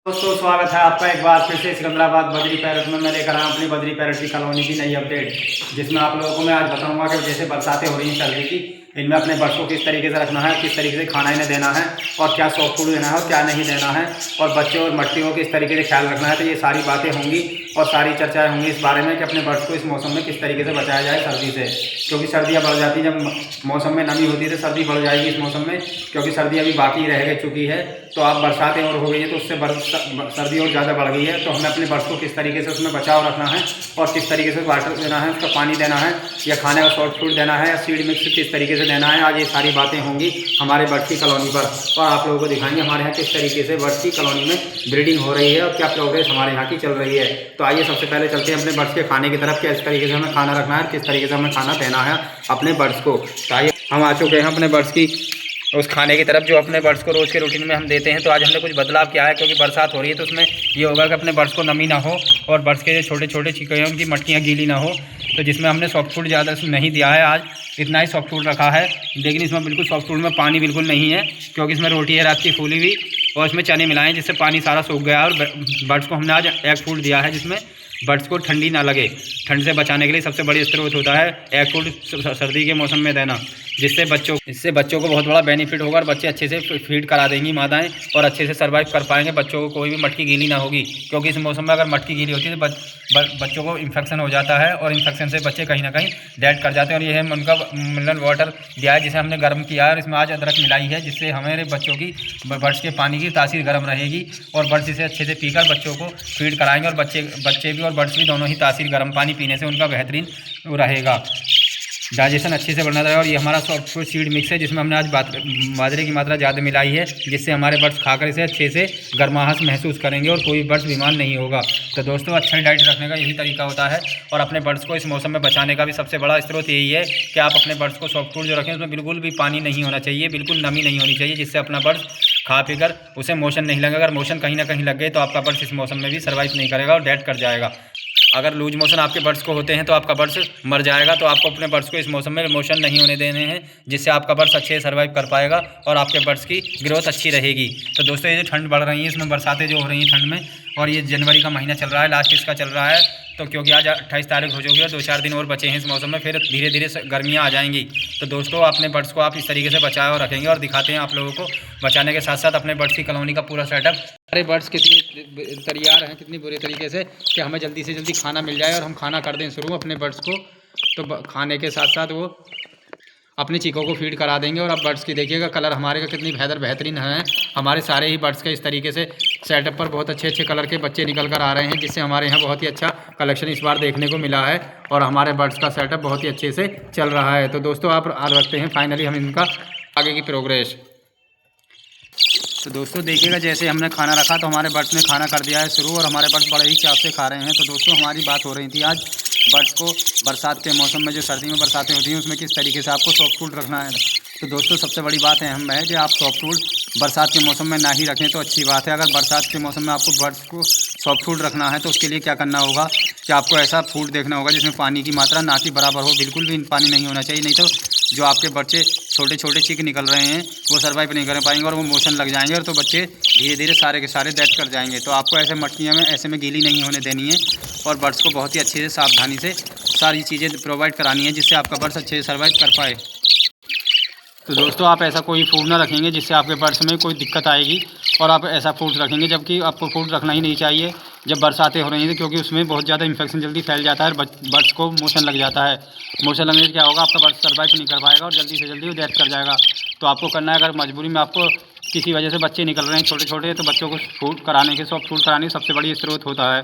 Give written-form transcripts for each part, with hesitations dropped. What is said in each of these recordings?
दोस्तों स्वागत है आपका एक बार फिर से सिकंदराबाद बद्री पैरट में। मैं लेकर आया अपनी बद्री पैरट की कॉलोनी की नई अपडेट, जिसमें आप लोगों को मैं आज बताऊंगा कि जैसे बरसातें हो रही हैं सर्दी की, इनमें अपने बच्चों को किस तरीके से रखना है, किस तरीके से खाना इन्हें देना है और क्या सॉफ्ट फूड देना है और क्या नहीं देना है, और बच्चों और मट्टियों को किस तरीके से ख्याल रखना है। तो ये सारी बातें होंगी और सारी चर्चाएं होंगी इस बारे में कि अपने बर्ड्स को इस मौसम में किस तरीके से बचाया जाए सर्दी से, क्योंकि सर्दियाँ बढ़ जाती हैं। जब मौसम में नमी होती है तो सर्दी बढ़ जाएगी इस मौसम में, क्योंकि सर्दी अभी बाकी रह चुकी है। तो आप बरसातें और हो गई है तो उससे सर्दी और ज़्यादा बढ़ गई है। तो हमें अपने बर्ड्स को किस तरीके से उसमें बचाव रखना है और किस तरीके से वाटर देना है, उसका पानी देना है या खाने का सॉफ्ट फूड देना है या सीड मिक्स किस तरीके से देना है, आज ये सारी बातें होंगी हमारे बर्ड्स की कॉलोनी पर। और आप लोगों को दिखाएंगे हमारे यहाँ किस तरीके से बर्ड्स की कॉलोनी में ब्रीडिंग हो रही है और क्या प्रोग्रेस हमारे यहाँ की चल रही है। तो आइए सबसे पहले चलते हैं अपने बर्ड्स के खाने की तरफ, किस तरीके से हमें खाना रखना है, किस तरीके से हमें खाना देना है अपने बर्ड्स को। तो आइए हम आ चुके हैं अपने बर्ड्स की उस खाने की तरफ जो अपने बर्ड्स को रोज़ के रूटीन में हम देते हैं। तो आज हमने कुछ बदलाव किया है, क्योंकि बरसात हो रही है तो उसमें ये होगा कि अपने बर्ड्स को नमी ना हो और बर्ड्स के जो छोटे छोटे चिके हैं उनकी मटकियाँ गीली ना हो। तो जिसमें हमने सॉफ्ट फूड ज़्यादा नहीं दिया है, आज इतना ही सॉफ्ट फूड रखा है। लेकिन इसमें बिल्कुल सॉफ्ट फूड में पानी बिल्कुल नहीं है, क्योंकि इसमें रोटी है रात की फूली हुई और इसमें चने मिलाएं जिससे पानी सारा सूख गया। और बर्ड्स को हमने आज एग फूड दिया है जिसमें बर्ड्स को ठंडी ना लगे। ठंड से बचाने के लिए सबसे बड़ी स्रोत होता है एग फूड सर्दी के मौसम में देना, इससे बच्चों को बहुत बड़ा बेनिफिट होगा और बच्चे अच्छे से फीड करा देंगी माताएं और अच्छे से सर्वाइव कर पाएंगे। बच्चों को कोई भी मटकी गीली ना होगी, क्योंकि इस मौसम में अगर मटकी गीली होती है तो बच्चों को इन्फेक्शन हो जाता है और इन्फेक्शन से बच्चे कहीं ना कहीं डेड कर जाते हैं। और ये है उनका मिनरल वाटर दिया है जिसे हमने गर्म किया है और इसमें आज अदरक मिलाई है, जिससे हमारे बच्चों की बर्ड्स के पानी की तासीर गर्म रहेगी और बर्ड्स इसे अच्छे से पीकर बच्चों को फीड कराएंगे और बच्चे भी और बर्ड्स भी दोनों ही तासीर गर्म पानी पीने से उनका बेहतरीन रहेगा, डाइजेशन अच्छे से बढ़ना रहेगा। और ये हमारा सॉफ्ट फूड सीड मिक्स है जिसमें हमने आज बाजरे की मात्रा ज़्यादा मिलाई है, जिससे हमारे बर्ड्स खाकर इसे अच्छे से गर्माहट महसूस करेंगे और कोई बर्ड्स बीमार नहीं होगा। तो दोस्तों अच्छा डाइट रखने का यही तरीका होता है और अपने बर्ड्स को इस मौसम में बचाने का भी सबसे बड़ा स्रोत यही है कि आप अपने बर्ड्स को सॉफ्ट फूड जो रखें उसमें बिल्कुल भी पानी नहीं होना चाहिए, बिल्कुल नमी नहीं होनी चाहिए, जिससे अपना बर्ड्स खा पीकर उसे मोशन नहीं लगेगा। अगर मोशन कहीं ना कहीं लग गए तो आपका बर्ड्स इस मौसम में भी सर्वाइव नहीं करेगा और डेड कर जाएगा। अगर लूज मोशन आपके बर्ड्स को होते हैं तो आपका बर्ड्स मर जाएगा। तो आपको अपने बर्ड्स को इस मौसम में मोशन नहीं होने देने हैं, जिससे आपका बर्ड्स अच्छे से सर्वाइव कर पाएगा और आपके बर्ड्स की ग्रोथ अच्छी रहेगी। तो दोस्तों ये जो ठंड बढ़ रही है इसमें बरसातें जो हो रही हैं ठंड में, और ये जनवरी का महीना चल रहा है, लास्ट इसका चल रहा है, तो क्योंकि आज 28 तारीख हो चुकी है, 2-4 दिन और बचे हैं इस मौसम में, फिर धीरे धीरे गर्मियाँ आ जाएंगी। तो दोस्तों अपने बर्ड्स को आप इस तरीके से बचाए और रखेंगे और दिखाते हैं आप लोगों को बचाने के साथ साथ अपने बर्ड्स की कॉलोनी का पूरा सेटअप। हमारे बर्ड्स कितनी तैयार हैं, कितनी बुरी तरीके से कि हमें जल्दी से जल्दी खाना मिल जाए और हम खाना कर दें शुरू अपने बर्ड्स को। तो खाने के साथ साथ वो अपने चीकों को फीड करा देंगे। और अब बर्ड्स की देखिएगा कलर हमारे का कितनी बेहतरीन है। हमारे सारे ही बर्ड्स के इस तरीके से सेटअप पर बहुत अच्छे अच्छे कलर के बच्चे निकल कर आ रहे हैं, जिससे हमारे यहाँ बहुत ही अच्छा कलेक्शन इस बार देखने को मिला है और हमारे बर्ड्स का सेटअप बहुत ही अच्छे से चल रहा है। तो दोस्तों आप रखते हैं फाइनली हम इनका आगे की प्रोग्रेस। तो दोस्तों देखिएगा जैसे हमने खाना रखा तो हमारे बर्ड्स ने खाना कर दिया है शुरू और हमारे बर्ड्स बड़े ही चाव से खा रहे हैं। तो दोस्तों हमारी बात हो रही थी आज बर्ड्स को बरसात के मौसम में, जो सर्दी में बरसातें होती हैं उसमें किस तरीके से आपको सॉफ्ट फूड रखना है। तो दोस्तों सबसे बड़ी बात अहम है कि आप सॉफ्ट फूड बरसात के मौसम में ना ही रखें तो अच्छी बात है। अगर बरसात के मौसम में आपको बर्ड्स को सॉफ्ट फूड रखना है तो उसके लिए क्या करना होगा कि आपको ऐसा फूड देखना होगा जिसमें पानी की मात्रा ना की बराबर हो, बिल्कुल भी पानी नहीं होना चाहिए, नहीं तो जो आपके बच्चे छोटे छोटे चिक निकल रहे हैं वो सर्वाइव नहीं कर पाएंगे और वो मोशन लग जाएंगे और तो बच्चे धीरे धीरे सारे के सारे डेड कर जाएंगे। तो आपको ऐसे मटकियों में ऐसे में गीली नहीं होने देनी है और बर्ड्स को बहुत ही अच्छे से सावधानी से सारी चीज़ें प्रोवाइड करानी है जिससे आपका बर्ड्स अच्छे से सर्वाइव कर पाए। तो दोस्तों आप ऐसा कोई फूड ना रखेंगे जिससे आपके बर्ड्स में कोई दिक्कत आएगी और आप ऐसा फूड रखेंगे जबकि आपको फूड रखना ही नहीं चाहिए जब बरसातें हो रही हैं, क्योंकि उसमें बहुत ज़्यादा इन्फेक्शन जल्दी फैल जाता है और बर्ड्स को मोशन लग जाता है। मोशन लगने से क्या होगा, आपका बर्ड्स सर्वाइव नहीं कर पाएगा और जल्दी से जल्दी वो डेथ कर जाएगा। तो आपको करना है, अगर मजबूरी में आपको किसी वजह से बच्चे निकल रहे हैं छोटे छोटे, तो बच्चों को फूड कराने के सॉफ्ट फूड कराने की सबसे बड़ी स्रोत होता है।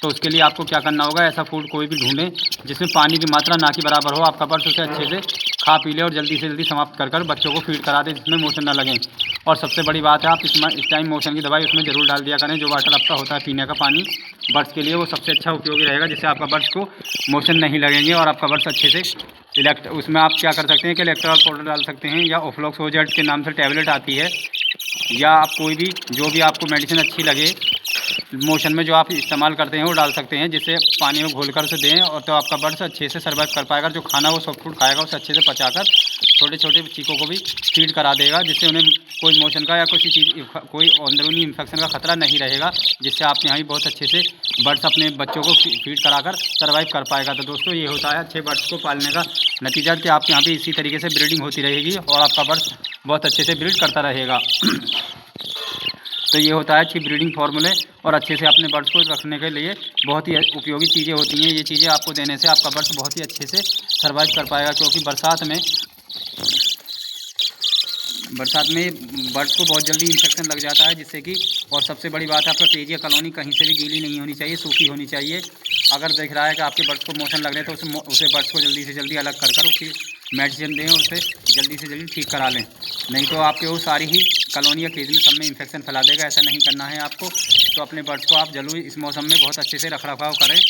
तो उसके लिए आपको क्या करना होगा, ऐसा फूड कोई भी ढूंढें जिसमें पानी की मात्रा ना की बराबर हो, आपका बर्ड्स उसे अच्छे से खा पी ले और जल्दी से जल्दी समाप्त कर बच्चों को फीड करा दें जिसमें मोशन ना लगें। और सबसे बड़ी बात है आप इस टाइम मोशन की दवाई उसमें ज़रूर डाल दिया करें। जो वाटर आपका होता है पीने का पानी बर्ड्स के लिए, वो सबसे अच्छा उपयोगी रहेगा, जिससे आपका बर्ड्स को मोशन नहीं लगेंगे और आपका बर्ड्स अच्छे से उसमें आप क्या कर सकते हैं कि इलेक्ट्रॉल पाउडर डाल सकते हैं या ओफ्लॉक्सोजेट के नाम से टैबलेट आती है, या आप कोई भी जो भी आपको मेडिसिन अच्छी लगे मोशन में जो आप इस्तेमाल करते हैं वो डाल सकते हैं, जिससे पानी में घोल कर उसे दें और तो आपका बर्ड्स अच्छे से सर्वाइव कर पाएगा। जो खाना वो सॉफ्ट फूड खाएगा उसे अच्छे से पचाकर छोटे छोटे चीकों को भी फीड करा देगा, जिससे उन्हें कोई मोशन का या किसी चीज़ कोई अंदरूनी इन्फेक्शन का खतरा नहीं रहेगा, जिससे आपके यहाँ भी बहुत अच्छे से बर्ड्स अपने बच्चों को फीड कराकर सर्वाइव कर पाएगा। तो दोस्तों ये होता है अच्छे बर्ड्स को पालने का नतीजा कि आपके यहाँ भी इसी तरीके से ब्रीडिंग होती रहेगी और आपका बर्ड्स बहुत अच्छे से ब्रीड करता रहेगा। तो ये होता है अच्छी ब्रीडिंग फार्मूले और अच्छे से अपने बर्ड्स को रखने के लिए बहुत ही उपयोगी चीज़ें होती हैं। ये चीज़ें आपको देने से आपका बर्ड्स बहुत ही अच्छे से सर्वाइव कर पाएगा, क्योंकि बरसात में बर्ड्स को बहुत जल्दी इन्फेक्शन लग जाता है, जिससे कि और सबसे बड़ी बात है आपका केज या कॉलोनी कहीं से भी गीली नहीं होनी चाहिए, सूखी होनी चाहिए। अगर देख रहा है कि आपके बर्ड्स को मोशन लग रहे हैं तो उसे बर्ड्स को जल्दी से जल्दी अलग कर उसकी मेडिसिन दें और उसे जल्दी से जल्दी ठीक करा लें, नहीं तो आपके वो सारी ही कॉलोनी या केज में सब में इन्फेक्शन फैला देगा। ऐसा नहीं करना है आपको। तो अपने बर्ड्स को आप जरूर इस मौसम में बहुत अच्छे से रखरखाव करें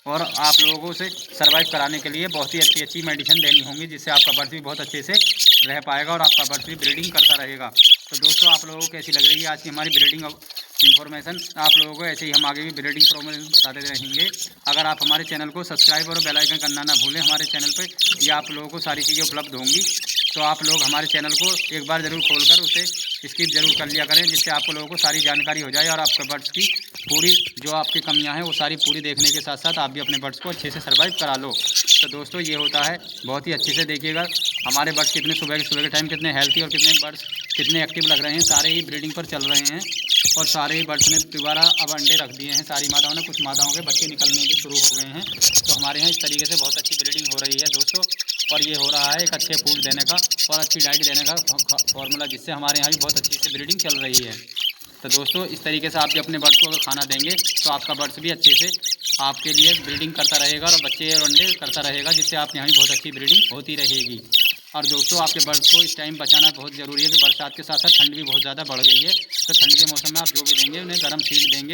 और आप लोगों को उसे सर्वाइव कराने के लिए बहुत ही अच्छी मेडिसिन देनी होंगी, जिससे आपका बर्ड्स भी बहुत अच्छे से रह पाएगा और आपका बर्ड्स भी ब्रीडिंग करता रहेगा। तो दोस्तों आप लोगों को कैसी लग रही है आज की हमारी ब्रीडिंग इन्फॉर्मेशन? आप लोगों को ऐसे ही हम आगे भी ब्रीडिंग प्रोमोशन बताते रहेंगे। अगर आप हमारे चैनल को सब्सक्राइब और बेल आइकन करना ना भूलें, हमारे चैनल पे ये आप लोगों को सारी चीज़ें उपलब्ध होंगी। तो आप लोग हमारे चैनल को एक बार ज़रूर खोलकर उसे स्किप जरूर कर लिया करें, जिससे आप लोगों को सारी जानकारी हो जाए और आपके बर्ड्स की पूरी जो आपकी कमियां हैं वो सारी पूरी देखने के साथ साथ आप भी अपने बर्ड्स को अच्छे से सर्वाइव करा लो। तो दोस्तों ये होता है बहुत ही अच्छे से देखिएगा हमारे बर्ड्स कितने सुबह के टाइम कितने हेल्थी और कितने बर्ड्स कितने एक्टिव लग रहे हैं। सारे ही ब्रीडिंग पर चल रहे हैं और सारे ही बर्ड्स ने दोबारा अब अंडे रख दिए हैं। सारी माताओं ने, कुछ माताओं के बच्चे निकलने भी शुरू हो गए हैं। तो हमारे यहाँ इस तरीके से बहुत अच्छी ब्रीडिंग हो रही है दोस्तों, और ये हो रहा है एक अच्छे फूड देने का और अच्छी डाइट देने का फॉर्मूला, जिससे हमारे यहाँ भी बहुत अच्छी से ब्रीडिंग चल रही है। तो दोस्तों इस तरीके से आप भी अपने बर्ड्स को अगर खाना देंगे तो आपका बर्ड्स भी अच्छे से आपके लिए ब्रीडिंग करता रहेगा और बच्चे और अंडे करता रहेगा, जिससे आपके यहाँ भी बहुत अच्छी ब्रीडिंग होती रहेगी। और दोस्तों आपके बर्ड्स को इस टाइम बचाना बहुत ज़रूरी है कि बरसात के साथ साथ ठंड भी बहुत ज़्यादा बढ़ गई है। तो ठंड के मौसम में आप जो भी देंगे उन्हें गर्म सीड देंगे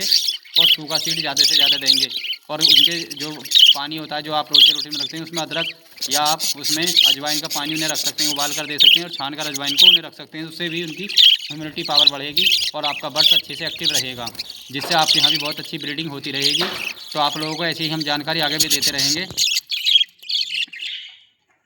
और सूखा सीड ज़्यादा से ज़्यादा देंगे। और उनके जो पानी होता है जो आप रोज़ रोटी में रखते हैं उसमें अदरक या आप उसमें अजवाइन का पानी उन्हें रख सकते हैं, उबाल कर दे सकते हैं और छान कर अजवाइन को उन्हें रख सकते हैं। उससे भी उनकी इम्यूनिटी पावर बढ़ेगी और आपका बर्ड्स अच्छे से एक्टिव रहेगा, जिससे आपके यहाँ भी बहुत अच्छी ब्रीडिंग होती रहेगी। तो आप लोगों को ऐसी ही हम जानकारी आगे भी देते रहेंगे।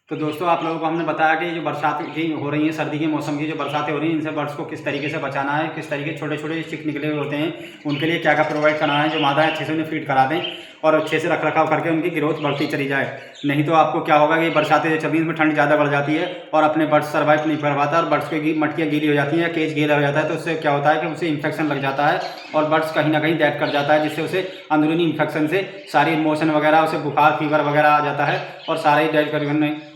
तो दोस्तों आप लोगों को हमने बताया कि जो बरसात की हो रही है, सर्दी के मौसम की जो बरसातें हो रही हैं, इनसे बर्ड्स को किस तरीके से बचाना है, किस तरीके छोटे छोटे चिक निकले हुए होते हैं उनके लिए क्या क्या प्रोवाइड करना है, जो मादा है अच्छे से उन्हें फीड करा दें और अच्छे से रखरखाव करके उनकी ग्रोथ बढ़ती चली जाए। नहीं तो आपको क्या होगा कि बरसातें जब में ठंड ज़्यादा बढ़ जाती है और अपने बर्ड्स सर्वाइव नहीं कर पाता और बर्ड्स की मटकियाँ गीली हो जाती हैं या केज गीला हो जाता है, तो उससे क्या होता है कि उसे इन्फेक्शन लग जाता है और बर्ड्स कहीं ना कहीं डेथ कर जाता है, जिससे उसे अंदरूनी इन्फेक्शन से सारी मोशन वगैरह, उसे बुखार फीवर वगैरह आ जाता है और सारे ही डेथ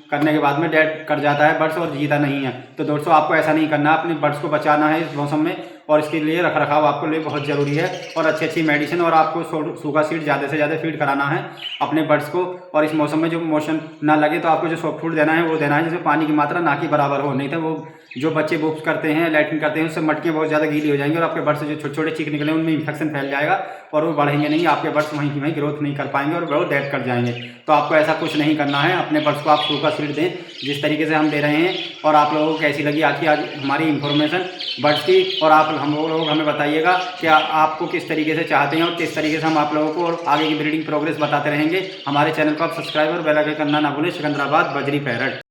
करने के बाद में डेड कर जाता है बर्ड्स और जीता नहीं है। तो दोस्तों आपको ऐसा नहीं करना, अपने बर्ड्स को बचाना है इस मौसम में और इसके लिए रखरखाव आपको लिए बहुत ज़रूरी है और अच्छी मेडिसिन और आपको सूखा सीड ज़्यादा से ज़्यादा फीड कराना है अपने बर्ड्स को। और इस मौसम में जो मोशन ना लगे तो आपको जो सॉफ्ट फूड देना है वो देना है जिसमें पानी की मात्रा ना की बराबर हो, नहीं तो वो जो बच्चे बूप्स करते हैं, लैट्रिन करते हैं, उससे मटकियाँ बहुत ज़्यादा गीली हो जाएंगी और आपके बर्ड्स जो छोटे छोटे चीक निकले उनमें इन्फेक्शन फैल जाएगा और वो बढ़ेंगे नहीं, आपके बर्ड्स वहीं की वहीं ग्रोथ नहीं कर पाएंगे और वो डेड कर जाएंगे। तो आपको ऐसा कुछ नहीं करना है, अपने बर्ड्स को आप सूखा सीड दें जिस तरीके से हम दे रहे हैं। और आप लोगों को कैसी लगी आज हमारी इन्फॉर्मेशन बर्ड्स की, और आप हम लोग हमें बताइएगा कि आपको किस तरीके से चाहते हैं और किस तरीके से हम आप लोगों को और आगे की ब्रीडिंग प्रोग्रेस बताते रहेंगे। हमारे चैनल को आप सब्सक्राइब और बेल आइकन करना ना भूलें। सिकंदराबाद बजरी पैरट।